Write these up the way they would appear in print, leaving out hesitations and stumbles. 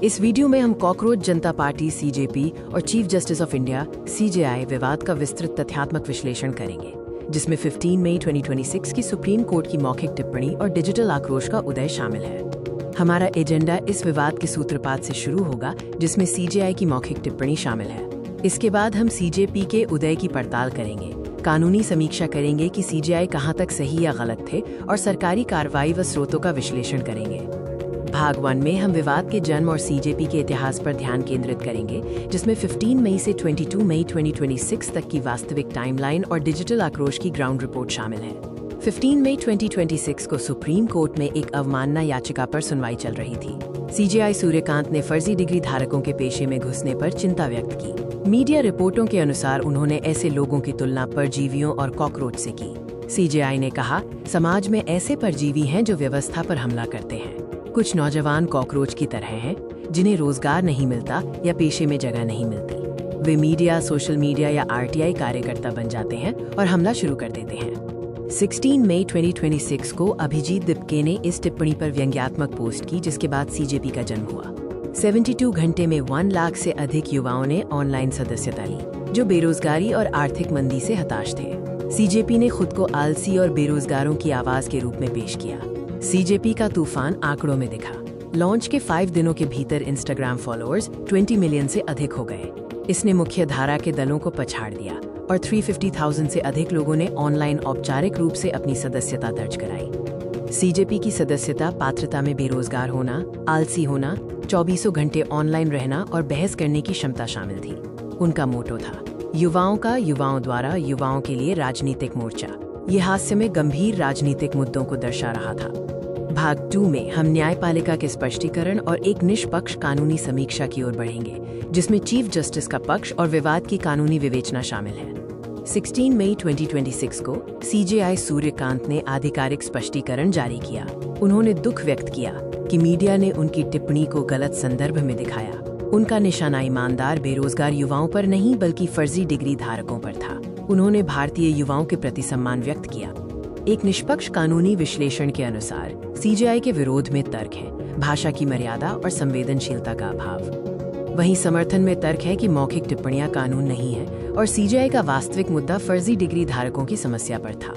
इस वीडियो में हम कॉकरोच जनता पार्टी सीजेपी और chief justice of India CJI विवाद का विस्तृत तथ्यात्मक विश्लेषण करेंगे, जिसमें 15 मई 2026 की सुप्रीम कोर्ट की मौखिक टिप्पणी और डिजिटल आक्रोश का उदय शामिल है। हमारा एजेंडा इस विवाद के सूत्रपात से शुरू होगा, जिसमें सीजेआई की मौखिक टिप्पणी शामिल है। इसके बाद हम सीजेपी के उदय की पड़ताल करेंगे, कानूनी समीक्षा करेंगे कि सीजेआई कहां तक सही या गलत थे और सरकारी कार्रवाई व स्रोतों का विश्लेषण करेंगे। भाग 1 में हम विवाद के जन्म और सीजेपी के इतिहास पर ध्यान केंद्रित करेंगे, जिसमें 15 मई से 22 मई 2026 तक की वास्तविक टाइमलाइन और डिजिटल आक्रोश की ग्राउंड रिपोर्ट शामिल है। 15 मई 2026 को सुप्रीम कोर्ट में एक अवमानना याचिका पर सुनवाई चल रही थी। सीजेआई सूर्यकांत ने फर्जी डिग्री धारकों के पेशे में घुसने पर चिंता व्यक्त की। मीडिया रिपोर्टों के अनुसार उन्होंने ऐसे लोगों की तुलना परजीवियों और कॉकरोच से की। सीजेआई ने कहा, समाज में ऐसे परजीवी हैं जो व्यवस्था पर हमला करते हैं। कुछ नौजवान कॉकरोच की तरह हैं, जिन्हें रोजगार नहीं मिलता या पेशे में जगह नहीं मिलती। वे मीडिया, सोशल मीडिया या आरटीआई कार्यकर्ता बन जाते हैं और हमला शुरू कर देते हैं। 16 मई 2026 को अभिजीत दिपके ने इस टिप्पणी पर व्यंग्यात्मक पोस्ट की, जिसके बाद सीजेपी का जन्म हुआ। 72 घंटे में 1 लाख से अधिक युवाओं ने ऑनलाइन सदस्यता ली, जो बेरोजगारी और आर्थिक मंदी से हताश थे। सीजेपी ने खुद को आलसी और बेरोजगारों की आवाज के रूप में पेश किया। सीजेपी का तूफान आंकड़ों में दिखा। लॉन्च के 5 दिनों के भीतर इंस्टाग्राम फॉलोअर्स 20 मिलियन से अधिक हो गए। इसने मुख्य धारा के दलों को पछाड़ दिया और 350,000 से अधिक लोगों ने ऑनलाइन औपचारिक रूप से अपनी सदस्यता दर्ज कराई। सीजेपी की सदस्यता पात्रता में बेरोजगार होना, आलसी होना, 24 घंटे ऑनलाइन रहना और बहस करने की क्षमता शामिल थी। उनका मोटो था, युवाओं का युवाओं द्वारा युवाओं के लिए राजनीतिक मोर्चा। ये हास्य में गंभीर राजनीतिक मुद्दों को दर्शा रहा था। भाग 2 में हम न्यायपालिका के स्पष्टीकरण और एक निष्पक्ष कानूनी समीक्षा की ओर बढ़ेंगे, जिसमें चीफ जस्टिस का पक्ष और विवाद की कानूनी विवेचना शामिल है। 16 मई 2026 को सीजेआई सूर्यकांत ने आधिकारिक स्पष्टीकरण जारी किया। उन्होंने दुख व्यक्त किया कि मीडिया ने उनकी टिप्पणी को गलत संदर्भ में दिखाया। उनका निशाना ईमानदार बेरोजगार युवाओं पर नहीं, बल्कि फर्जी डिग्री धारकों पर था। उन्होंने भारतीय युवाओं के प्रति सम्मान व्यक्त किया। एक निष्पक्ष कानूनी विश्लेषण के अनुसार सीजेआई के विरोध में तर्क है भाषा की मर्यादा और संवेदनशीलता का अभाव। वहीं समर्थन में तर्क है कि मौखिक टिप्पणियां कानून नहीं है और सीजेआई का वास्तविक मुद्दा फर्जी डिग्री धारकों की समस्या पर था।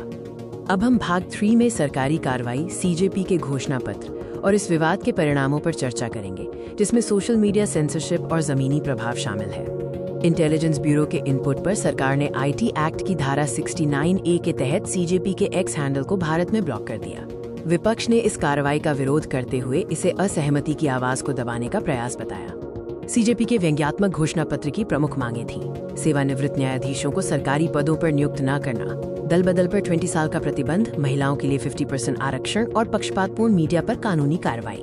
अब हम भाग 3 में सरकारी कार्रवाई, सीजेपी के घोषणा पत्र और इस विवाद के परिणामों पर चर्चा करेंगे, जिसमें सोशल मीडिया सेंसरशिप और जमीनी प्रभाव शामिल है। इंटेलिजेंस ब्यूरो के इनपुट पर सरकार ने आईटी एक्ट की धारा 69A के तहत सीजेपी के एक्स हैंडल को भारत में ब्लॉक कर दिया। विपक्ष ने इस कार्रवाई का विरोध करते हुए इसे असहमति की आवाज को दबाने का प्रयास बताया। सीजेपी के व्यंग्यात्मक घोषणा पत्र की प्रमुख मांगें थीं: सेवानिवृत्त न्यायाधीशों को सरकारी पदों पर नियुक्त न करना, दल बदल पर 20 साल का प्रतिबंध, महिलाओं के लिए 50% आरक्षण और पक्षपातपूर्ण मीडिया पर कानूनी कार्रवाई।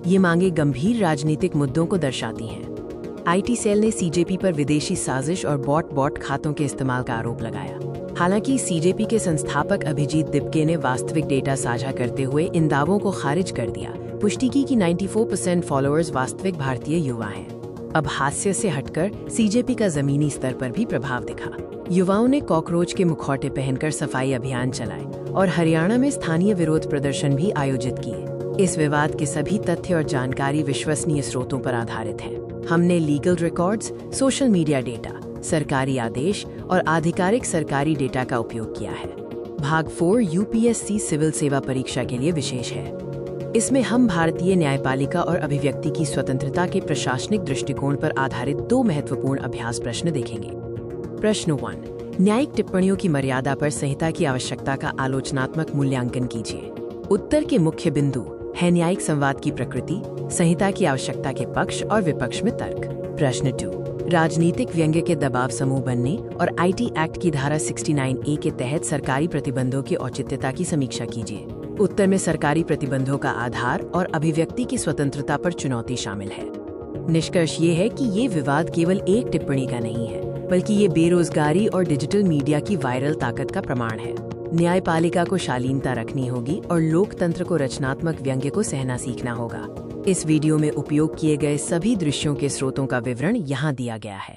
ये मांगे गंभीर राजनीतिक मुद्दों को दर्शाती हैं। आईटी सेल ने सीजेपी पर विदेशी साजिश और बॉट खातों के इस्तेमाल का आरोप लगाया। हालांकि सीजेपी के संस्थापक अभिजीत दिपके ने वास्तविक डेटा साझा करते हुए इन दावों को खारिज कर दिया, पुष्टि की कि 94% फॉलोअर्स वास्तविक भारतीय युवा हैं। अब हास्य से हटकर सीजेपी का जमीनी स्तर पर भी प्रभाव दिखा। युवाओं ने कॉकरोच के मुखौटे पहनकर सफाई अभियान चलाए और हरियाणा में स्थानीय विरोध प्रदर्शन भी आयोजित किए। इस विवाद के सभी तथ्य और जानकारी विश्वसनीय स्रोतों पर आधारित है। हमने legal records, social media data, सरकारी आदेश और आधिकारिक सरकारी डेटा का उपयोग किया है। भाग 4 यूपीएससी सिविल सेवा परीक्षा के लिए विशेष है। इसमें हम भारतीय न्यायपालिका और अभिव्यक्ति की स्वतंत्रता के प्रशासनिक दृष्टिकोण पर आधारित 2 महत्वपूर्ण अभ्यास प्रश्न देखेंगे। प्रश्न 1, न्यायिक टिप्पणियों की मर्यादा पर संहिता की आवश्यकता का आलोचनात्मक मूल्यांकन कीजिए। उत्तर के मुख्य बिंदु है न्यायिक संवाद की प्रकृति, संहिता की आवश्यकता के पक्ष और विपक्ष में तर्क। प्रश्न 2, राजनीतिक व्यंग्य के दबाव समूह बनने और आईटी एक्ट की धारा 69A के तहत सरकारी प्रतिबंधों की औचित्यता की समीक्षा कीजिए। उत्तर में सरकारी प्रतिबंधों का आधार और अभिव्यक्ति की स्वतंत्रता पर चुनौती शामिल है। निष्कर्ष ये है कि ये विवाद केवल एक टिप्पणी का नहीं है, बल्कि ये बेरोजगारी और डिजिटल मीडिया की वायरल ताकत का प्रमाण है। न्यायपालिका को शालीनता रखनी होगी और लोकतंत्र को रचनात्मक व्यंग्य को सहना सीखना होगा। इस वीडियो में उपयोग किए गए सभी दृश्यों के स्रोतों का विवरण यहाँ दिया गया है।